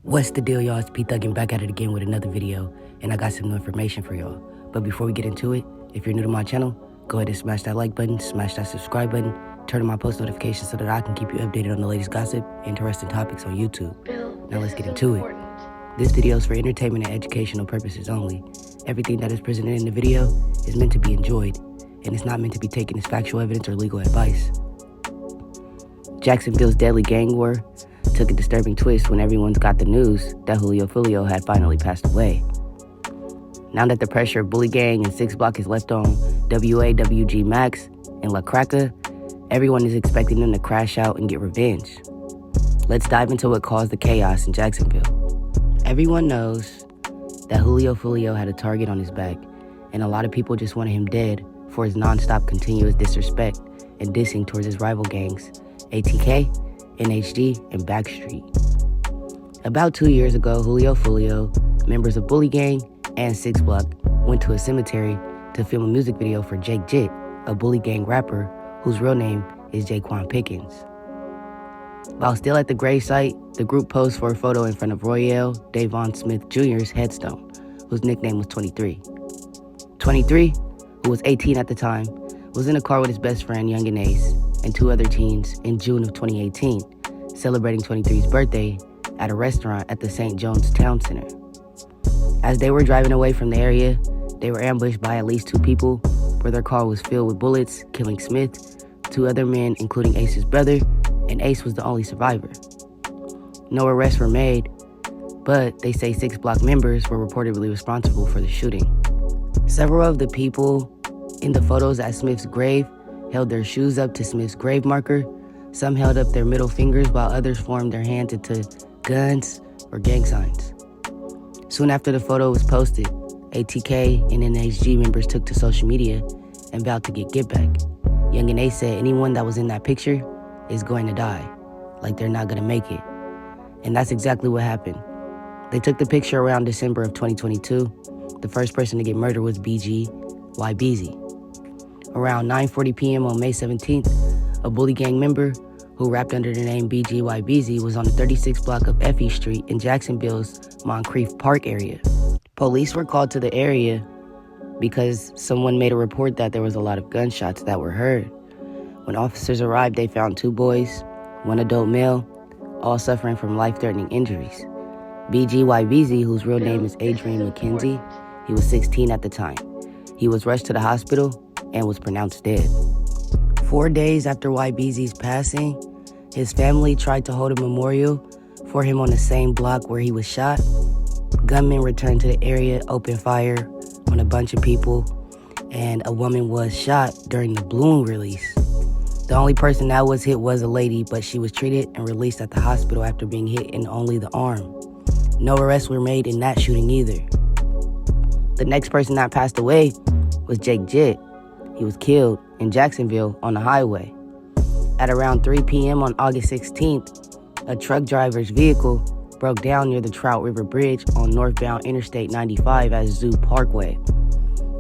What's the deal, y'all? It's P Thuggin back at it again with another video, and I got some new information for y'all. But before we get into it, if you're new to my channel, go ahead and smash that like button, smash that subscribe button, turn on my post notifications so that I can keep you updated on the latest gossip, interesting topics on YouTube. Now let's get into it. This video is for entertainment and educational purposes only. Everything that is presented in the video is meant to be enjoyed, and it's not meant to be taken as factual evidence or legal advice. Jacksonville's deadly gang war took a disturbing twist when everyone's got the news that Julio Foolio had finally passed away. Now that the pressure of Bully Gang and 6 Block is left on Wawg Maxx La Cracka, everyone is expecting them to crash out and get revenge. Let's dive into what caused the chaos in Jacksonville. Everyone knows that Julio Foolio had a target on his back, and a lot of people just wanted him dead for his non-stop continuous disrespect and dissing towards his rival gangs, ATK, NHG, and Backstreet. About 2 years ago, Julio Foolio, members of Bully Gang, and 6 Block went to a cemetery to film a music video for Jake Jhitt, a Bully Gang rapper whose real name is Jayquan Pickens. While still at the gravesite, the group posed for a photo in front of Royale Davon Smith Jr.'s headstone, whose nickname was 23. 23, who was 18 at the time, was in a car with his best friend, Young and Ace, and 2 other teens in June of 2018, celebrating 23's birthday at a restaurant at the St. John's Town Center. As they were driving away from the area, they were ambushed by at least 2 people, where their car was filled with bullets, killing Smith, 2 other men, including Ace's brother, and Ace was the only survivor. No arrests were made, but they say 6 Block members were reportedly responsible for the shooting. Several of the people in the photos at Smith's grave held their shoes up to Smith's grave marker. Some held up their middle fingers while others formed their hands into guns or gang signs. Soon after the photo was posted, ATK and NHG members took to social media and vowed to get back. Young and Ace said anyone that was in that picture is going to die, like they're not going to make it. And that's exactly what happened. They took the picture around December of 2022. The first person to get murdered was Jayquan. Around 9:40 p.m. on May 17th, a Bully Gang member who rapped under the name Jayquan was on the 36th block of Effie Street in Jacksonville's Moncrief Park area. Police were called to the area because someone made a report that there was a lot of gunshots that were heard. When officers arrived, they found 2 boys, 1 adult male, all suffering from life-threatening injuries. Jayquan, whose real name is Adrian McKenzie, he was 16 at the time. He was rushed to the hospital and was pronounced dead. 4 days after YBZ's passing, his family tried to hold a memorial for him on the same block where he was shot. Gunmen returned to the area, opened fire on a bunch of people, and a woman was shot during the balloon release. The only person that was hit was a lady, but she was treated and released at the hospital after being hit in only the arm. No arrests were made in that shooting either. The next person that passed away was Jake Jhitt. He was killed in Jacksonville on the highway. At around 3 p.m. on August 16th, a truck driver's vehicle broke down near the Trout River Bridge on northbound Interstate 95 at Zoo Parkway.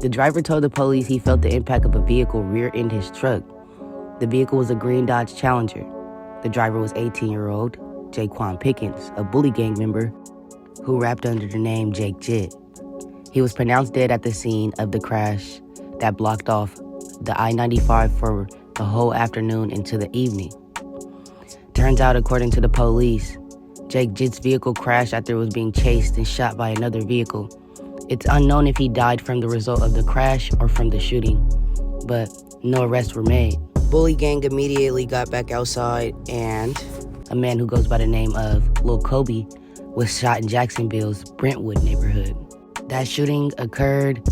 The driver told the police he felt the impact of a vehicle rear-ended his truck. The vehicle was a green Dodge Challenger. The driver was 18-year-old Jayquan Pickens, a Bully Gang member who rapped under the name Jake Jhitt. He was pronounced dead at the scene of the crash that blocked off the I-95 for the whole afternoon into the evening. Turns out, according to the police, Jake Jhitt's vehicle crashed after it was being chased and shot by another vehicle. It's unknown if he died from the result of the crash or from the shooting, but no arrests were made. Bully Gang immediately got back outside, and a man who goes by the name of Lil Kobe was shot in Jacksonville's Brentwood neighborhood. That shooting occurred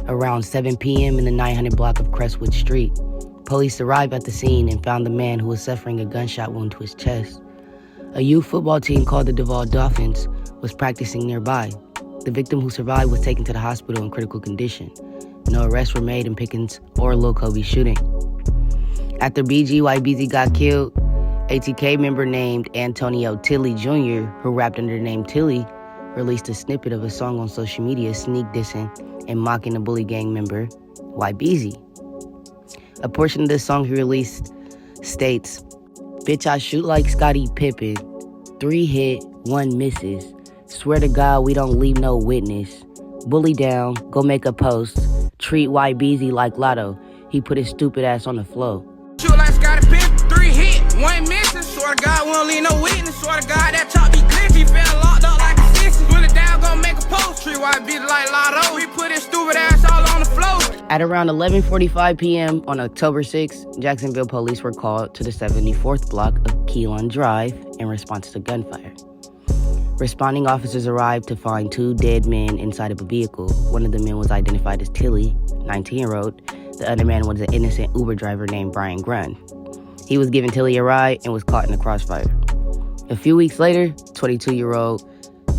around 7 p.m. in the 900 block of Crestwood Street. Police arrived at the scene and found the man who was suffering a gunshot wound to his chest. A youth football team called the Duval Dolphins was practicing nearby. The victim who survived was taken to the hospital in critical condition. No arrests were made in Pickens or Lil Kobe's shooting. After Jayquan got killed, ATK member named Antonio Tilly Jr., who rapped under the name Tilly, released a snippet of a song on social media sneak dissing and mocking the Bully Gang member, YBZ. A portion of this song he released states, "Bitch, I shoot like Scottie Pippen, 3 hit, 1 misses. Swear to God, we don't leave no witness. Bully down, go make a post. Treat YBZ like Lotto. He put his stupid ass on the floor. Shoot like Scotty Pippen, 3 hit, 1 missing. Swear to God, we don't leave no witness. Swear to God, that top be glitchy. Fell locked up like a sissy. Pull it down, go make a post. Treat YBZ like Lotto. We put his stupid ass all on the floor. At around 11:45 p.m. on October 6, Jacksonville police were called to the 74th block of Keelan Drive in response to gunfire. Responding officers arrived to find 2 dead men inside of a vehicle. One of the men was identified as Tilly, 19-year-old. The other man was an innocent Uber driver named Brian Grun. He was giving Tilly a ride and was caught in the crossfire. A few weeks later, 22-year-old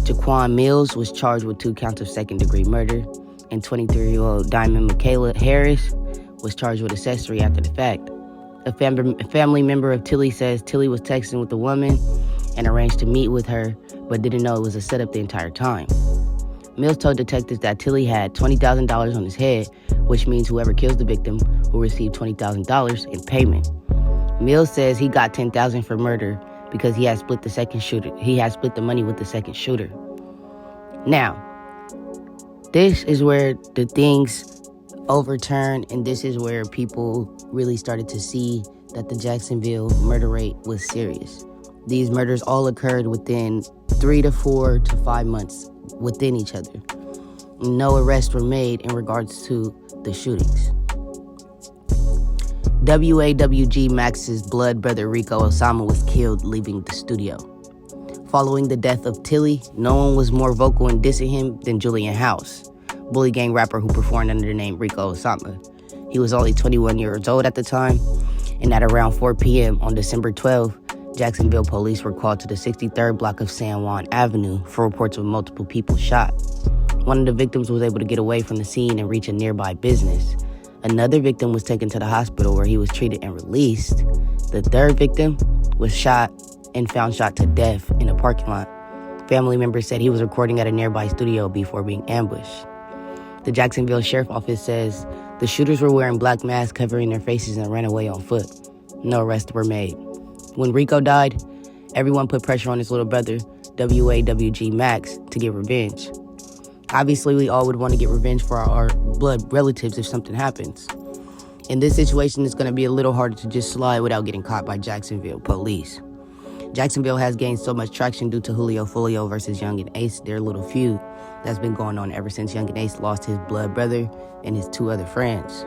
Jayquan Mills was charged with 2 counts of second-degree murder, and 23-year-old Diamond Michaela Harris was charged with accessory after the fact. A family member of Tilly says Tilly was texting with the woman and arranged to meet with her, but didn't know it was a setup the entire time. Mills told detectives that Tilly had $20,000 on his head, which means whoever kills the victim will receive $20,000 in payment. Mills says he got $10,000 for murder because he had split the money with the second shooter. Now, this is where the things overturn, and this is where people really started to see that the Jacksonville murder rate was serious. These murders all occurred within 3 to 4 to 5 months within each other. No arrests were made in regards to the shootings. Wawg Max's blood brother Rico Osama was killed leaving the studio. Following the death of Tilly, no one was more vocal in dissing him than Julian House, bully gang rapper who performed under the name Rico Osama. He was only 21 years old at the time, and at around 4 p.m. on December 12th, Jacksonville police were called to the 63rd block of San Juan Avenue for reports of multiple people shot. One of the victims was able to get away from the scene and reach a nearby business. Another victim was taken to the hospital where he was treated and released. The third victim was shot and found shot to death in a parking lot. Family members said he was recording at a nearby studio before being ambushed. The Jacksonville Sheriff's Office says the shooters were wearing black masks covering their faces and ran away on foot. No arrests were made. When Rico died, everyone put pressure on his little brother, Wawg Maxx, to get revenge. Obviously, we all would want to get revenge for our blood relatives if something happens. In this situation, it's going to be a little harder to just slide without getting caught by Jacksonville police. Jacksonville has gained so much traction due to Julio Foolio versus Young and Ace, their little feud that's been going on ever since Young and Ace lost his blood brother and his 2 other friends.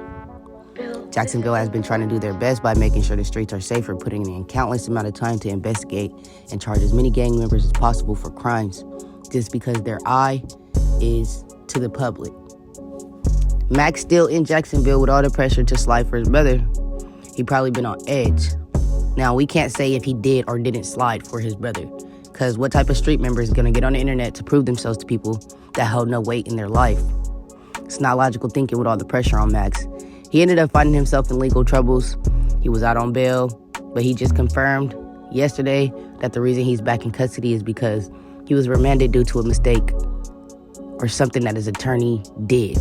Jacksonville has been trying to do their best by making sure the streets are safer, putting in countless amount of time to investigate and charge as many gang members as possible for crimes, just because their eye is to the public. Max still in Jacksonville with all the pressure to slide for his brother. He probably been on edge. Now, we can't say if he did or didn't slide for his brother, because what type of street member is going to get on the internet to prove themselves to people that held no weight in their life? It's not logical thinking with all the pressure on Max. He ended up finding himself in legal troubles. He was out on bail, but he just confirmed yesterday that the reason he's back in custody is because he was remanded due to a mistake or something that his attorney did.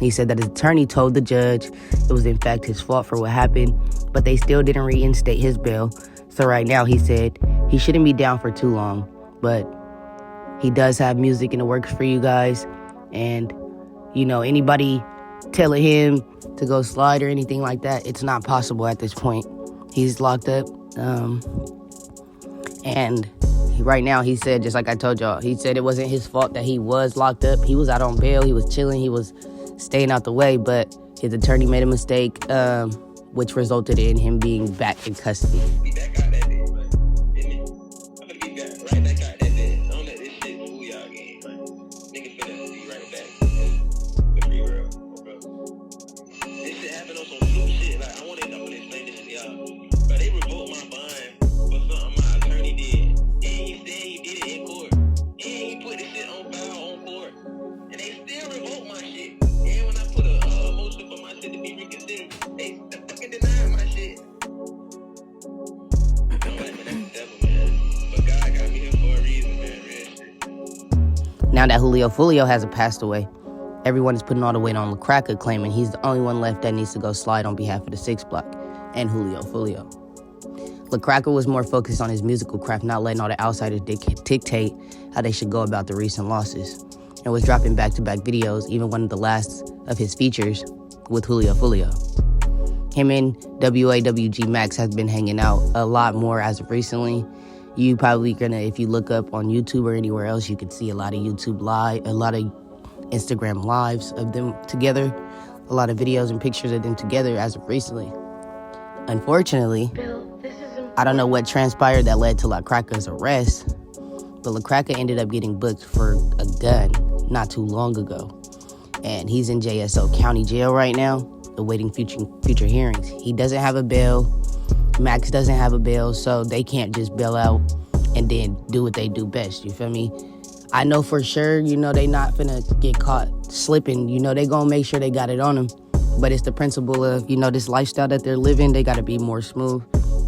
He said that his attorney told the judge it was in fact his fault for what happened, but they still didn't reinstate his bail. So right now, he said he shouldn't be down for too long, but he does have music in the works for you guys. And, you know, anybody telling him to go slide or anything like that, it's not possible at this point. He's locked up. And right now, he said, just like I told y'all, he said it wasn't his fault that he was locked up. He was out on bail. He was chilling. He was staying out the way, but his attorney made a mistake, which resulted in him being back in custody. Now that Julio Foolio hasn't passed away, everyone is putting all the weight on La Cracka, claiming he's the only one left that needs to go slide on behalf of the 6th block and Julio Foolio. La Cracka was more focused on his musical craft, not letting all the outsiders dictate how they should go about the recent losses, and was dropping back-to-back videos, even one of the last of his features with Julio Foolio. Him and Wawg Maxx has been hanging out a lot more as of recently. You probably gonna, if you look up on YouTube or anywhere else, you can see a lot of YouTube live, a lot of Instagram lives of them together, a lot of videos and pictures of them together as of recently. Unfortunately, I don't know what transpired that led to La Cracka's arrest, but La Cracka ended up getting booked for a gun not too long ago. And he's in JSO County Jail right now, awaiting future hearings. He doesn't have a bail. Max doesn't have a bail, so they can't just bail out and then do what they do best, you feel me? I know for sure, they not finna get caught slipping. They gonna make sure they got it on them. But it's the principle of, this lifestyle that they're living, they gotta be more smooth,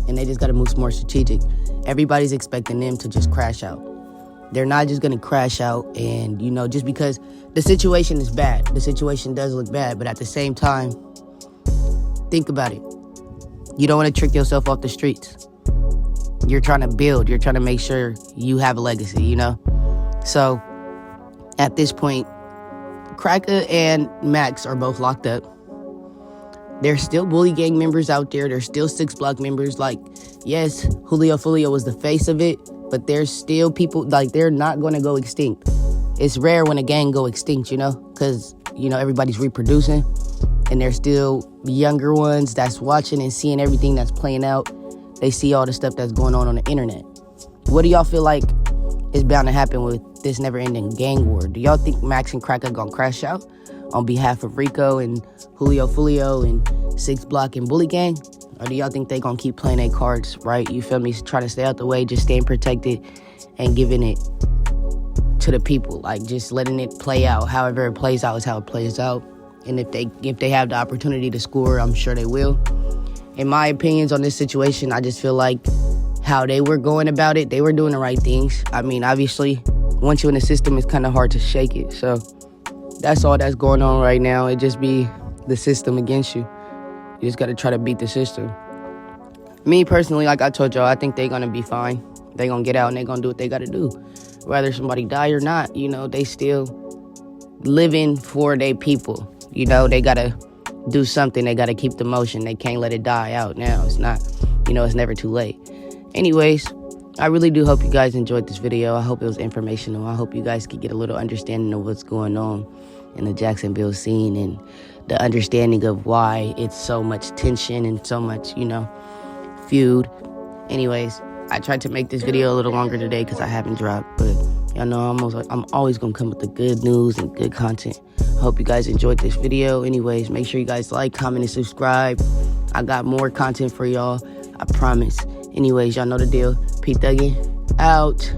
and they just gotta move more strategic. Everybody's expecting them to just crash out. They're not just gonna crash out and, just because the situation is bad. The situation does look bad, but at the same time, think about it. You don't wanna trick yourself off the streets. You're trying to build, you're trying to make sure you have a legacy, So, at this point, Cracka and Max are both locked up. There's still bully gang members out there. There's still 6 Block members. Yes, Julio Foolio was the face of it, but there's still people, they're not going to go extinct. It's rare when a gang go extinct, because, everybody's reproducing, and there's still younger ones that's watching and seeing everything that's playing out. They see all the stuff that's going on the internet. What do y'all feel like is bound to happen with this never-ending gang war? Do y'all think Max and Cracka gonna crash out on behalf of Rico and Julio Foolio and 6 Block and Bully Gang? Or do y'all think they gonna keep playing their cards, right? You feel me? Try to stay out the way, just staying protected and giving it to the people. Just letting it play out. However it plays out is how it plays out. And if they have the opportunity to score, I'm sure they will. In my opinions on this situation, I just feel like how they were going about it, they were doing the right things. I mean, obviously, once you're in the system, it's kind of hard to shake it. So that's all that's going on right now. It just be the system against you. You just got to try to beat the system. Me, personally, like I told y'all, I think they're going to be fine. They're going to get out and they're going to do what they got to do. Whether somebody die or not, they still living for their people. They got to do something. They got to keep the motion. They can't let it die out now. It's not, it's never too late. Anyways, I really do hope you guys enjoyed this video. I hope it was informational. I hope you guys could get a little understanding of what's going on in the Jacksonville scene and the understanding of why it's so much tension and so much, feud. Anyways, I tried to make this video a little longer today because I haven't dropped, but y'all know I'm always going to come with the good news and good content. I hope you guys enjoyed this video. Anyways, make sure you guys like, comment, and subscribe. I got more content for y'all, I promise. Anyways, y'all know the deal. P Thuggin' out.